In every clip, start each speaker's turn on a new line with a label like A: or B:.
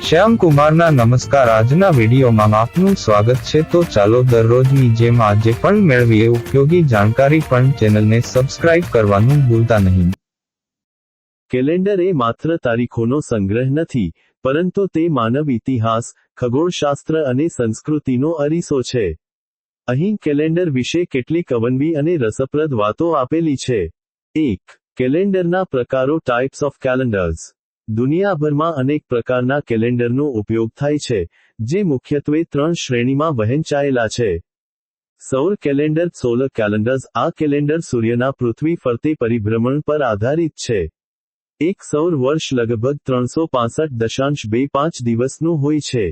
A: શ્યામ કુમારના નમસ્કાર. આજના વિડીયોમાં આપનું સ્વાગત છે. તો ચાલો દરરોજની જેમ આજે પણ મેળવીએ ઉપયોગી જાણકારી, પણ ચેનલને સબસ્ક્રાઇબ કરવાનું ભૂલતા નહીં.
B: કેલેન્ડર એ માત્ર તારીખોનો સંગ્રહ નથી, પરંતુ તે માનવ ઇતિહાસ, ખગોળશાસ્ત્ર અને સંસ્કૃતિનો અરીસો છે. અહીં કેલેન્ડર વિશે કેટલીક અવનવી અને રસપ્રદ વાતો આપેલી છે. 1. કેલેન્ડરના પ્રકારો. Types of calendars. દુનિયાભરમાં અનેક પ્રકારના કેલેન્ડરનો ઉપયોગ થાય છે, જે મુખ્યત્વે 3 શ્રેણીમાં વહેંચાયેલા છે. સૌર કેલેન્ડર. Solar calendars. આ કેલેન્ડર સૂર્યના પૃથ્વી ફરતે પરિભ્રમણ પર આધારિત છે. એક સૌર વર્ષ લગભગ 365.25 દિવસનું હોય છે.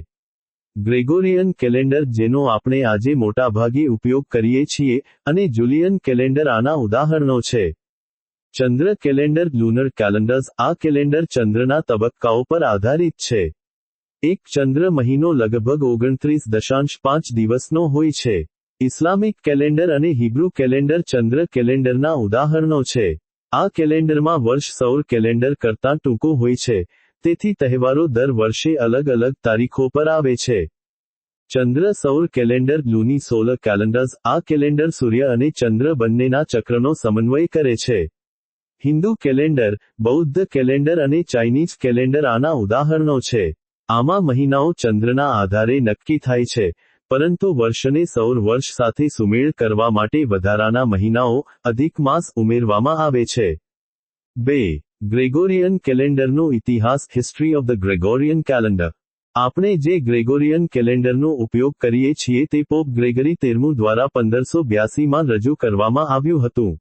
B: ગ્રેગોરિયન કેલેન્ડર, જેનો આપણે આજે મોટાભાગે ઉપયોગ કરીએ છીએ, અને જુલિયન કેલેન્ડર આના ઉદાહરણો છે. ચંદ્ર કેલેન્ડર. લુનર કેલેન્ડર્સ. આ કેલેન્ડર ચંદ્રના તબક્કાઓ પર આધારિત છે. એક ચંદ્ર મહિનો લગભગ 29.5 દિવસનો હોય છે. ઇસ્લામિક કેલેન્ડર અને હિબ્રુ કેલેન્ડર ચંદ્ર કેલેન્ડરના ઉદાહરણો છે. આ કેલેન્ડરમાં વર્ષ સૌર કેલેન્ડર કરતાં ટૂંકું હોય છે, તેથી તહેવારો દર વર્ષે અલગ અલગ તારીખો પર આવે છે. ચંદ્ર સૌર કેલેન્ડર. Lunisolar calendars. આ કેલેન્ડર સૂર્ય અને ચંદ્ર બંનેના ચક્રનો સમન્વય કરે છે. હિન્દુ કેલેન્ડર, બૌદ્ધ કેલેન્ડર અને ચાઇનીઝ કેલેન્ડર આના ઉદાહરણો છે. આમાં મહિનાઓ ચંદ્રના આધારે નક્કી થાય છે, પરંતુ વર્ષને સૌર વર્ષ સાથે સુમેળ કરવા માટે વધારાના મહિનાઓ, અધિક માસ ઉમેરવામાં આવે છે. 2. ગ્રેગોરિયન કેલેન્ડરનો ઇતિહાસ. History of the Gregorian calendar. આપણે જે ગ્રેગોરિયન કેલેન્ડરનો ઉપયોગ કરીએ છીએ તે પોપ ગ્રેગરી 13 દ્વારા 1582માં રજૂ કરવામાં આવ્યું હતું.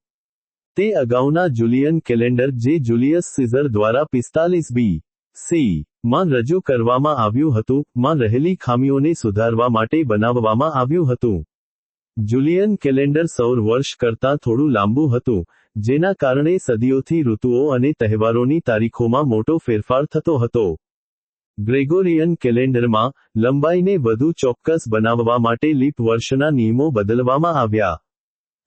B: તે અગાઉના જુલિયન કેલેન્ડર, જે જુલિયસ સીઝર દ્વારા 45 બી.સી. માં રજૂ કરવામાં આવ્યું હતું, માં રહેલી ખામીઓને સુધારવા માટે બનાવવામાં આવ્યું હતું. જુલિયન કેલેન્ડર સૌર વર્ષ કરતાં થોડું લાંબુ હતું, જેના કારણે સદીઓથી ઋતુઓ અને તહેવારોની તારીખોમાં મોટો ફેરફાર થતો હતો. ગ્રેગોરિયન કેલેન્ડરમાં, લંબાઈને વધુ ચોક્કસ બનાવવા માટે લીપ વર્ષના નિયમો બદલવામાં આવ્યા.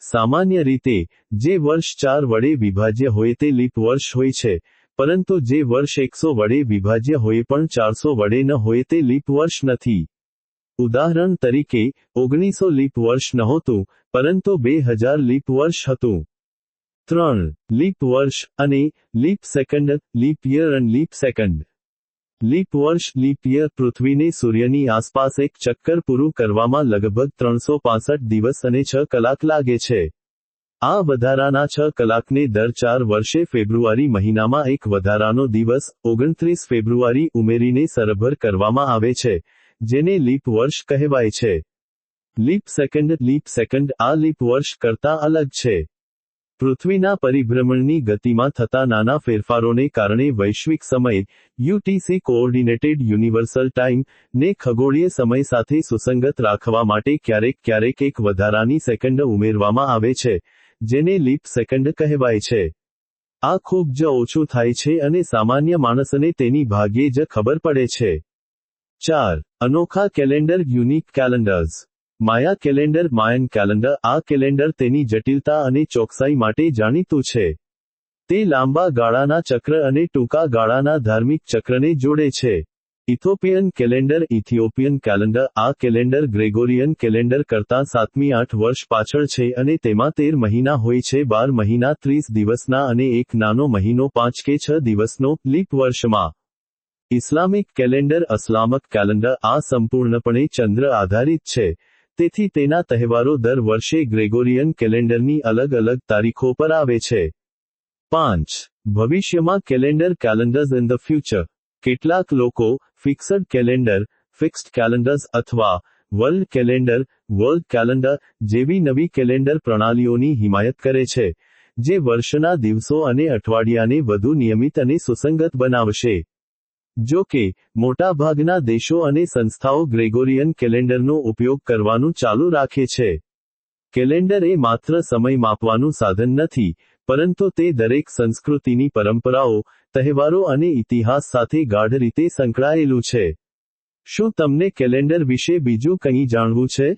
B: સામાન્ય રીતે, જે વર્ષ 4 વડે વિભાજ્ય હોય તે લીપ વર્ષ હોય છે, પરંતુ જે વર્ષ 100 વડે વિભાજ્ય હોય પણ 400 વડે ન હોય તે લીપ વર્ષ નથી. ઉદાહરણ તરીકે, 1900 લીપ વર્ષ નહોતું, પરંતુ 2000 લીપ વર્ષ હતું. 3. લીપ વર્ષ અને લીપ સેકન્ડ. લીપ યર અને લીપ સેકન્ડ. લીપ વર્ષ. લીપ યર પૃથ્વીને સૂર્યની આસપાસ એક ચક્કર પૂરું કરવામાં લગભગ 365 દિવસ અને 6 કલાક લાગે છે. આ વધારાના 6 કલાકને દર 4 વર્ષે ફેબ્રુઆરી મહિનામાં એક વધારાનો દિવસ, 29 ફેબ્રુઆરી ઉમેરીને સરભર કરવામાં આવે છે, જેને લીપ વર્ષ કહેવાય છે. Leap second. Leap second. આ લીપ વર્ષ કરતાં અલગ છે. પૃથ્વીના પરિભ્રમણની ગતિમાં થતા નાના ફેરફારોને કારણે વૈશ્વિક સમય, યુટીસી કોઓર્ડિનેટેડ યુનિવર્સલ ટાઇમ, ને ખગોળીય સમય સાથે સુસંગત રાખવા માટે ક્યારેક એક વધારાની સેકન્ડ ઉમેરવામાં આવે છે, જેને લીપ સેકન્ડ કહેવાય છે. આ ખૂબ જ ઓછું થાય છે અને સામાન્ય માણસને તેની ભાગ્યે જ ખબર પડે છે. 4. અનોખા calendar. Unique calendars. Maya calendar. Mayan calendar. આ કેલેન્ડર તેની જટિલતા અને ચોકસાઈ માટે જાણીતું છે. તે લાંબા ગાળાના ચક્ર અને ટૂંકા ગાળાના ધાર્મિક ચક્રને જોડે છે. Ethiopian calendar. Ethiopian calendar. આ કેલેન્ડર ગ્રેગોરિયન કેલેન્ડર કરતાં 7-8 વર્ષ પાછળ છે અને તેમાં 13 મહિના હોય છે. 12 મહિના 30 દિવસના અને એક નાનો મહિનો 5 કે 6 દિવસનો, લીપ વર્ષમાં. Islamic calendar. Islamic calendar. આ સંપૂર્ણપણે ચંદ્ર આધારિત છે, તેથી તેના તહેવારો દર વર્ષે ગ્રેગોરિયન કેલેન્ડરની અલગ અલગ તારીખો પર આવે છે. 5. ભવિષ્યમાં calendar. Calendars in the future. કેટલાક લોકો ફિક્સડ કેલેન્ડર, ફિક્સ્ડ કેલેન્ડર્સ અથવા વર્લ્ડ કેલેન્ડર જેવી નવી કેલેન્ડર પ્રણાલીઓની હિમાયત કરે છે, જે વર્ષના દિવસો અને અઠવાડિયાને વધુ નિયમિત અને સુસંગત બનાવશે. જો કે, મોટાભાગના દેશો અને સંસ્થાઓ ગ્રેગોરિયન કેલેન્ડરનો ઉપયોગ કરવાનું ચાલુ રાખે છે. કેલેન્ડર એ માત્ર સમય માપવાનું સાધન નથી, પરંતુ તે દરેક સંસ્કૃતિની પરંપરાઓ, તહેવારો અને ઇતિહાસ સાથે ગાઢ રીતે સંકળાયેલું છે. શું તમને કેલેન્ડર વિશે બીજું કંઈ જાણવું છે?